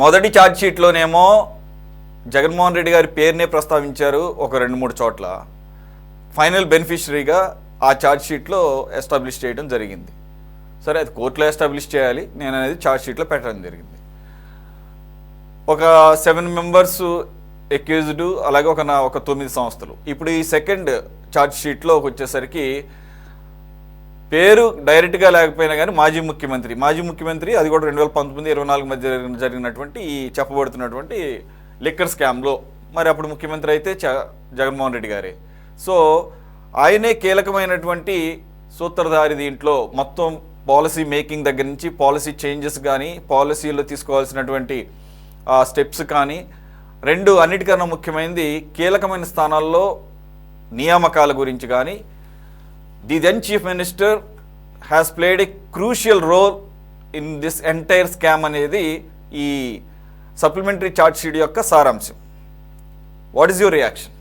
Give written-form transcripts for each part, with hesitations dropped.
మొదటి ఛార్జ్ షీట్లోనేమో జగన్మోహన్ రెడ్డి గారి పేరునే ప్రస్తావించారు ఒక 2-3 చోట్ల. ఫైనల్ బెనిఫిషరీగా ఆ ఛార్జ్ షీట్లో ఎస్టాబ్లిష్ చేయడం జరిగింది. సరే, అది కోర్టులో ఎస్టాబ్లిష్ చేయాలి, నేను అనేది ఛార్జ్ షీట్లో పెట్టడం జరిగింది. ఒక 7 మెంబర్స్ అక్యూజ్డ్, అలాగే ఒక 9 సంస్థలు. ఇప్పుడు ఈ సెకండ్ ఛార్జ్ షీట్లో వచ్చేసరికి పేరు డైరెక్ట్గా లేకపోయినా కానీ మాజీ ముఖ్యమంత్రి అది కూడా 2019-24 మధ్య జరిగినటువంటి ఈ చెప్పబడుతున్నటువంటి లిక్కర్ స్కామ్లో మరి అప్పుడు ముఖ్యమంత్రి అయితే జగన్మోహన్ రెడ్డి గారే. సో ఆయనే కీలకమైనటువంటి సూత్రధారి. దీంట్లో మొత్తం పాలసీ మేకింగ్ దగ్గర నుంచి పాలసీ చేంజెస్ కానీ, పాలసీలో తీసుకోవాల్సినటువంటి స్టెప్స్ కానీ, అన్నిటికన్నా ముఖ్యమైనది కీలకమైన స్థానాల్లో నియామకాల గురించి కానీ, the then chief minister has played a crucial role in this entire scam అనేది ఈ సప్లిమెంటరీ ఛార్జ్ షీట్ యొక్క సారాంశం. What is your reaction?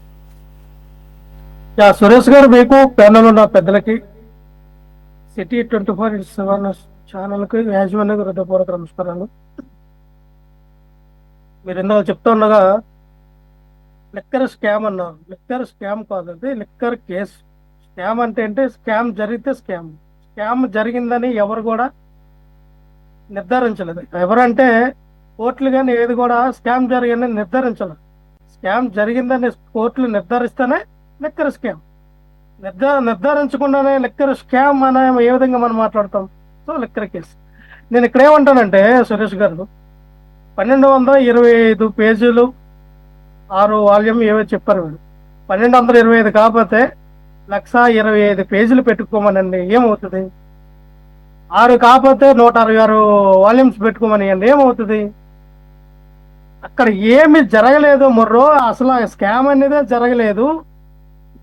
Suresh గారు, మీకు ప్యానల్ ఉన్న పెద్దలకి, సిటీ 24/7 ఛానల్కి యాజమాన్య హృదయపూర్వక నమస్కారాలు. మీరు ఇందాక చెప్తా ఉండగా లిక్కర్ స్కామ్ అన్నారు. లిక్కర్ స్కామ్ కాదు, అది లిక్కర్ కేసు. స్కామ్ అంటే స్కామ్ జరిగితే స్కామ్ జరిగిందని ఎవరు కూడా నిర్ధారించలేదు. ఎవరంటే కోర్టులు కానీ ఏది కూడా స్కామ్ జరిగిందని నిర్ధారించలేదు. స్కామ్ జరిగిందని కోర్టులు నిర్ధారిస్తేనే లిక్కర్ స్కామ్. నిర్ధారించకుండానే లిక్కర్ స్కామ్ అనే ఏ విధంగా మనం మాట్లాడతాం? So liquor case. నేను ఇక్కడ ఏమంటానంటే సురేష్ గారు, 1225 పేజీలు 6 వాల్యూమ్ ఏవో చెప్పారు వీళ్ళు. 1225 కాకపోతే 125 పేజీలు పెట్టుకోమనండి, ఏమవుతుంది? 6 కాకపోతే 166 వాల్యూమ్స్ పెట్టుకోమనియండి, ఏమవుతుంది? అక్కడ ఏమి జరగలేదు మొర్రో, అసలు స్కామ్ అనేదే జరగలేదు.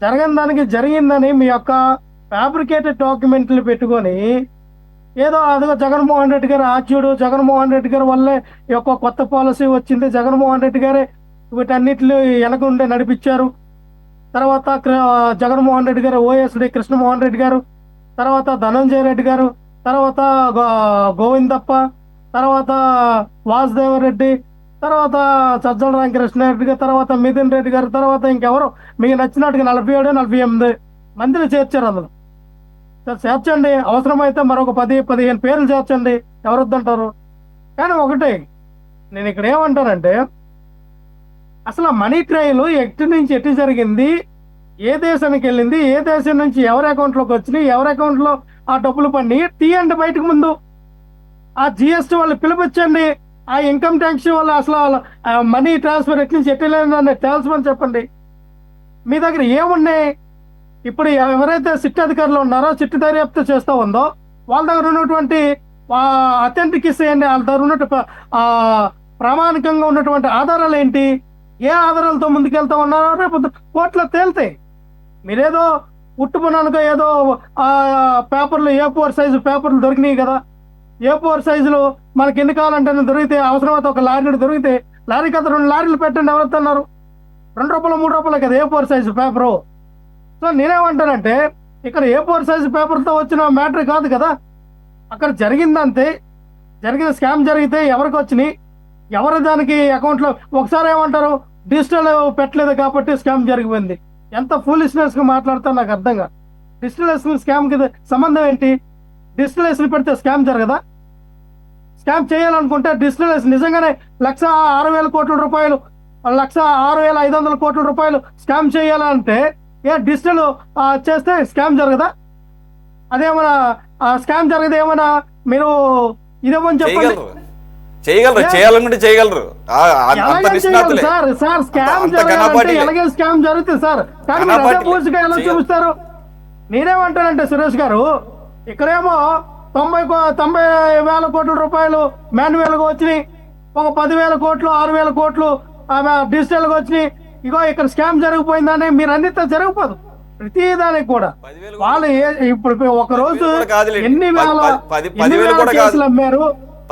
జరగని దానికి జరిగిందని మీ యొక్క ఫ్యాబ్రికేటెడ్ డాక్యుమెంట్లు పెట్టుకొని ఏదో అదిగో జగన్మోహన్ రెడ్డి గారు ఆచ్యుడు, జగన్మోహన్ రెడ్డి గారి వల్లే ఈ యొక్క కొత్త పాలసీ వచ్చింది, జగన్మోహన్ రెడ్డి గారే వీటన్నిటిని వెనక ఉండే నడిపించారు, తర్వాత జగన్మోహన్ రెడ్డి గారు, ఓఎస్డి కృష్ణమోహన్ రెడ్డి గారు, తర్వాత ధనంజయ రెడ్డి గారు, తర్వాత గోవిందప్ప, తర్వాత వాసుదేవరెడ్డి, తర్వాత సజ్జల రామకృష్ణారెడ్డి గారు, తర్వాత మిథున్ రెడ్డి గారు, తర్వాత ఇంకెవరు మీకు నచ్చినట్టుగా 47-48 మందిని చేర్చారు. అందులో చేర్చండి, అవసరమైతే మరొక 10-15 పేర్లు చేర్చండి, ఎవరు వద్దంటారు? కానీ ఒకటి నేను ఇక్కడ ఏమంటానంటే, అసలు మనీ ట్రయల్ ఎటు నుంచి ఎటు జరిగింది, ఏ దేశానికి వెళ్ళింది, ఏ దేశం నుంచి ఎవరి అకౌంట్లోకి వచ్చినాయి, ఎవరి అకౌంట్లో ఆ డబ్బులు పడినాయి తీయండి బయటకు. ముందు ఆ జిఎస్టీ వాళ్ళు పిలిపించండి, ఆ ఇన్కమ్ ట్యాక్స్ వాళ్ళు అసలు మనీ ట్రాన్స్ఫర్ ఎటు నుంచి ఎటు లేదని తెలుసుమని చెప్పండి. మీ దగ్గర ఏమున్నాయి? ఇప్పుడు ఎవరైతే సిట్ అధికారులు ఉన్నారో, సిట్ దర్యాప్తు చేస్తూ ఉందో వాళ్ళ దగ్గర ఉన్నటువంటి అథెంటిక్ ఇసేయండి. వాళ్ళ దగ్గర ఉన్నటువంటి ప్రామాణికంగా ఉన్నటువంటి ఆధారాలు ఏంటి, ఏ ఆధారాలతో ముందుకెళ్తా ఉన్నారో రేపు కోర్టులో తేలితాయి. మీరేదో ఉట్టుపునానుకో ఏదో పేపర్లు A4 సైజు పేపర్లు దొరికినాయి కదా, A4 సైజులు మనకి ఎన్ని కావాలంటే దొరికితే, అవసరమైతే ఒక లారీ దొరికితే లారీకి అంతా 2 లారీలు పెట్టండి, ఎవరుతున్నారు? ₹2 ₹3 కదా A4 సైజు పేపరు. సో నేనేమంటానంటే, ఇక్కడ A4 సైజు పేపర్తో వచ్చిన మ్యాటర్ కాదు కదా, అక్కడ జరిగిందంతే. జరిగిన స్కామ్ జరిగితే ఎవరికి వచ్చినాయి, ఎవరు దానికి అకౌంట్లో. ఒకసారి ఏమంటారు, డిజిటల్ పెట్టలేదు కాబట్టి స్కామ్ జరిగిపోయింది. ఎంత ఫూలిష్నెస్గా మాట్లాడతారు నాకు అర్థం కాదు. డిజిటల్ స్కామ్కి సంబంధం ఏంటి? డిజిటల్ పెడితే స్కామ్ జరగదా? స్కామ్ చేయాలనుకుంటే డిజిటల్ నిజంగానే 1,06,000 కోట్ల రూపాయలు, 1,06,500 కోట్ల రూపాయలు స్కామ్ చేయాలంటే డిజిటల్ చేస్తే స్కామ్ జరగదా? అదేమన్నా స్కామ్ జరిగేది ఏమన్నా మీరు ఇదేమని చెప్పండి. చేయాలనుకుంటే చేయగలరు సార్. స్కామ్ జరగాలంటే ఎలాగే స్కామ్ జరుగుతుంది సార్, కానీ మీరు అదే పూర్తిగా ఎలా చూపిస్తారు? నేనేమంటానంటే సురేష్ గారు, ఇక్కడేమో 90,000 కోట్ల రూపాయలు మాన్యువల్గా వచ్చినాయి, ఒక 10,000 కోట్లు 6,000 కోట్లు డిజిటల్గా వచ్చినాయి. ఇగో ఇక్కడ స్కామ్ జరిగిపోయిందని మీరు అన్నితో జరగపోదు. ప్రతిదానికి కూడా వాళ్ళు ఇప్పుడు ఒక రోజు ఎన్ని వేల కేసులు అమ్మారు,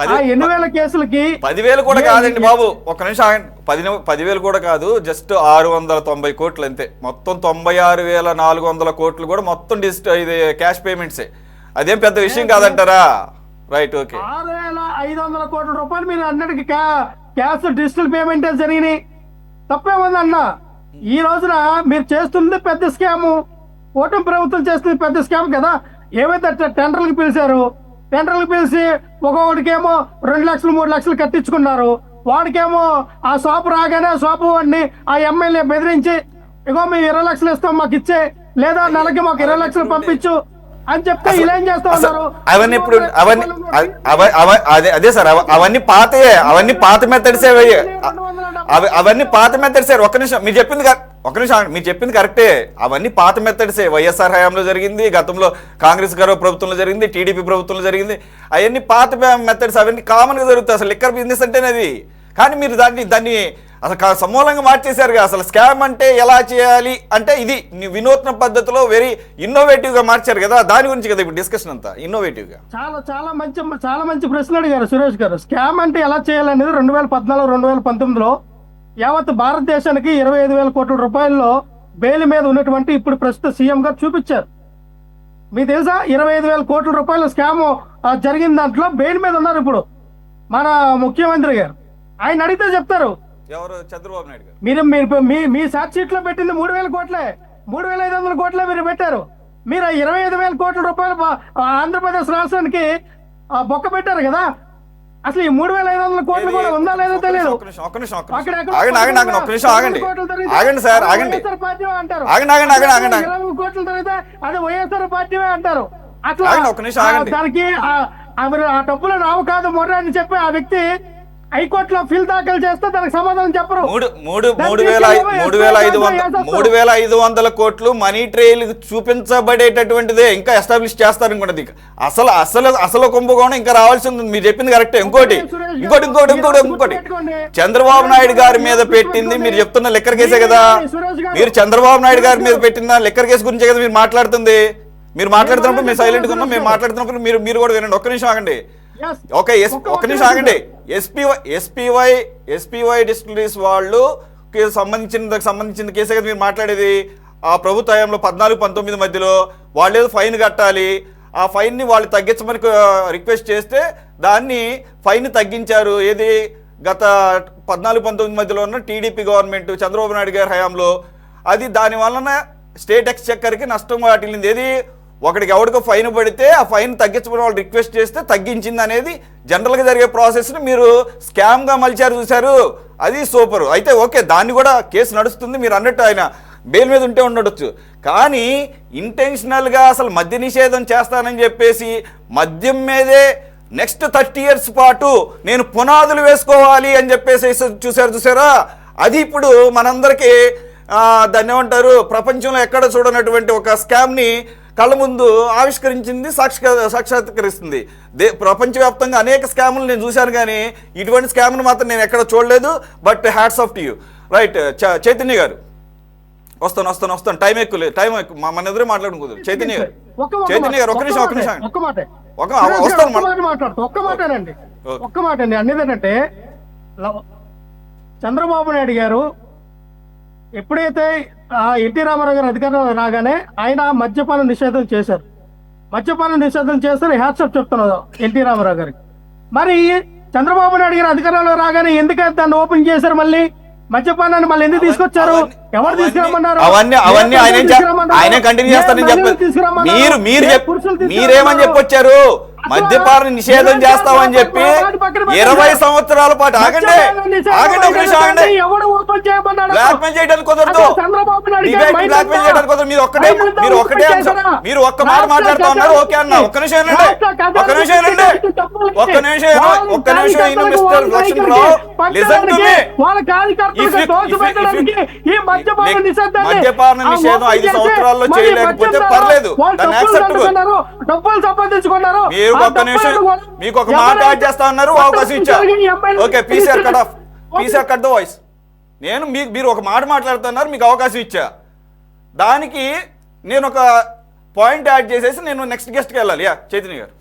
8,000 కేసులకి 10,000 కూడా కాదండి బాబు, ఒక్క నిమిషం ఆగండి. 10,000 కూడా కాదు, జస్ట్ 690 కోట్లు అంతే. మొత్తం 96,400 కోట్లు కూడా మొత్తం ఇది క్యాష్ పేమెంట్సే. అదేం పెద్ద విషయం కాదంటారా? Right, okay. 6,500 కోట్ల రూపాయలు మీరు అన్నిటికీ క్యాష్ డిజిటల్ పేమెంటే జరిగినాయి. తప్పేముందన్న? ఈ రోజున మీరు చేస్తుంది పెద్ద స్కాము, కూటమి ప్రభుత్వం చేస్తుంది పెద్ద స్కామ్ కదా. ఏవైతే టెండర్లకు పిలిచారు, టెండర్లకు పిలిచి ఒక్కొక్కడికేమో 2 లక్షలు 3 లక్షలు కట్టించుకున్నారు. వాడికేమో ఆ షాపు రాగానే ఆ షాపు వాడిని ఆ ఎమ్మెల్యే బెదిరించి, ఇగో మేము 20 లక్షలు ఇస్తాం మాకు ఇచ్చే, లేదా నెలకి మాకు 20 లక్షలు పంపించు అని చెప్తే ఇలా ఏం చేస్తా ఉన్నారు. అవన్నీ ఇప్పుడు అదే సార్, అవన్నీ పాతయే, అవన్నీ పాత మెథడ్సే, అవన్నీ పాత మెథడ్సే. ఒక్క నిమిషం, మీరు చెప్పింది కరెక్టే. అవన్నీ పాత మెథడ్సే. వైఎస్ఆర్ హయాంలో జరిగింది, గతంలో కాంగ్రెస్ గారు ప్రభుత్వంలో జరిగింది, టీడీపీ ప్రభుత్వంలో జరిగింది. అవన్నీ పాత మెథడ్స్, అవన్నీ కామన్గా జరుగుతాయి. అసలు లిక్కర్ బిజినెస్ అంటేనే అది. కానీ మీరు దాన్ని అసలు సమూలంగా మార్చేశారుగా. అసలు స్కామ్ అంటే ఎలా చేయాలి అంటే ఇది వినూత్న పద్ధతిలో వెరీ ఇన్నోవేటివ్గా మార్చారు కదా. దాని గురించి కదా ఇప్పుడు డిస్కషన్ అంతా, ఇన్నోవేటివ్గా. చాలా మంచి ప్రశ్న అడిగారు సురేష్ గారు. స్కామ్ అంటే ఎలా చేయాలనేది 2014 2019లో యావత్ భారతదేశానికి 25,000 కోట్ల రూపాయల్లో బెయిల్ మీద ఉన్నటువంటి ఇప్పుడు ప్రస్తుత సీఎం గారు చూపించారు. మీకు తెలుసా, 25,000 కోట్ల రూపాయల స్కామ్ జరిగిన దాంట్లో బెయిల్ మీద ఉన్నారు ఇప్పుడు మన ముఖ్యమంత్రి గారు. ఆయన అడిగితే చెప్తారు. ఎవరు? చంద్రబాబు నాయుడు గారు. మీ ఛార్జ్ షీట్ లో పెట్టింది 3,000 కోట్లే, 3,500 కోట్లే మీరు పెట్టారు. మీరు 25,000 కోట్ల రూపాయలు ఆంధ్రప్రదేశ్ రాష్ట్రానికి బొక్క పెట్టారు కదా. అసలు ఈ 3,500 కోట్లు కూడా ఉందా లేదో తెలియదు. కోట్లు జరిగితే అది వైఎస్ఆర్ పార్టీ అంటారు. అట్లా దానికి ఆ డబ్బులు రావు కాదు మొర్రా అని చెప్పి ఆ వ్యక్తి హైకోర్టులో ఫిల్ దాఖలు చేస్తే దానికి సమాధానం చెప్పరు. 3,500 కోట్లు మనీ ట్రైల్ చూపించబడేటటువంటిదే ఇంకా ఎస్టాబ్లిష్ చేస్తారనుకుంటుంది. అసలు కుంభకోణం ఇంకా రావాల్సి ఉంది. మీరు చెప్పింది కరెక్టే. ఇంకోటి చంద్రబాబు నాయుడు గారి మీద పెట్టింది మీరు చెప్తున్న లిక్కర్ కేసే కదా. మీరు చంద్రబాబు నాయుడు గారి మీద పెట్టిన లిక్కర్ కేసు గురించే కదా మీరు మాట్లాడుతుంది. మీరు మాట్లాడుతున్నప్పుడు మేము సైలెంట్గా ఉన్నాం. మేము మాట్లాడుతున్నప్పుడు మీరు కూడా వినండి. ఒక్క నిమిషం ఆగండి. ఓకే, ఒక్క నిమిషం ఆగండి. ఎస్పీవై డిస్టిలరీస్ వాళ్ళు సంబంధించిన కేసే కదా మీరు మాట్లాడేది. ఆ ప్రభుత్వ హయాంలో 14-19 మధ్యలో వాళ్ళు ఏదో ఫైన్ కట్టాలి. ఆ ఫైన్ని వాళ్ళు తగ్గించమని రిక్వెస్ట్ చేస్తే దాన్ని ఫైన్ తగ్గించారు. ఏది గత 14-19 మధ్యలో ఉన్న టీడీపీ గవర్నమెంట్ చంద్రబాబు నాయుడు గారి హయాంలో. అది దాని వలన స్టేట్ ఎక్స్చెక్కర్కి నష్టం వాటిల్లింది. ఏది ఒకడికి ఎవడికో ఫైన్ పడితే ఆ ఫైన్ తగ్గించమని వాళ్ళు రిక్వెస్ట్ చేస్తే తగ్గించింది అనేది జనరల్గా జరిగే ప్రాసెస్ని మీరు స్కామ్గా మలిచారు, చూశారు. అది సూపర్. అయితే ఓకే, దాన్ని కూడా కేసు నడుస్తుంది. మీరు అన్నట్టు ఆయన బెయిల్ మీద ఉంటే ఉండొచ్చు. కానీ ఇంటెన్షనల్గా అసలు మద్య నిషేధం చేస్తానని చెప్పేసి మద్యం మీదే నెక్స్ట్ 30 years పాటు నేను పునాదులు వేసుకోవాలి అని చెప్పేసి చూసారా. అది ఇప్పుడు మనందరికీ దాన్ని ఏమంటారు, ప్రపంచంలో ఎక్కడ చూడనటువంటి ఒక స్కామ్ని కళ్ళ ముందు ఆవిష్కరించింది, సాక్షాత్కరిస్తుంది. ప్రపంచవ్యాప్తంగా అనేక స్కాములు నేను చూశాను, కానీ ఇటువంటి స్కామ్ను మాత్రం నేను ఎక్కడ చూడలేదు. But hats off to you. Right, Chaitanya గారు వస్తాను. టైం ఎక్కువ లేదు, మన ఎదురే మాట్లాడడం కుదరదు. చైతన్య గారు ఒక్క నిమిషం ఒక్క మాట అండి. అన్నిదేంటంటే చంద్రబాబు నాయుడు గారు ఎప్పుడైతే ఎన్టీ రామారావు గారు అధికారంలో రాగానే ఆయన మద్యపాన నిషేధం చేశారు. హ్యాట్సాప్ చెప్తున్నారు ఎన్టీ రామారావు గారికి. మరి చంద్రబాబు నాయుడు గారు అధికారంలో రాగానే ఎందుకైతే దాన్ని ఓపెన్ చేశారు? మళ్ళీ మద్యపానాన్ని మళ్ళీ ఎందుకు తీసుకొచ్చారు? ఎవరు తీసుకురమ్మన్నారు? మీరేమని చెప్పొచ్చారు? మద్యపాన నిషేధం చేస్తామని చెప్పి 20 సంవత్సరాల పాటు ఆగండి. బ్లాక్మెయిల్ చేయడానికి కుదరదు. మీరు ఒక్క మాట మాట్లాడుతూ ఉన్నారు. ఓకే అన్న, ఒక్క నిమిషం mister Lakshmanarao, listen to me. మద్యపాన నిషేధం 5 సంవత్సరాల్లో చేయలేకపోతే పర్లేదు, దాన్ని యాక్సెప్టబుల్. మీకు ఒక మాట యాడ్ చేస్తా ఉన్నారు, అవకాశం ఇచ్చా. Okay, PCR cut the voice. మీరు ఒక మాట మాట్లాడుతున్నారు, మీకు అవకాశం ఇచ్చా. దానికి నేను ఒక పాయింట్ యాడ్ చేసేసి నేను నెక్స్ట్ గెస్ట్కి వెళ్ళాలి. చైతన్య గారు.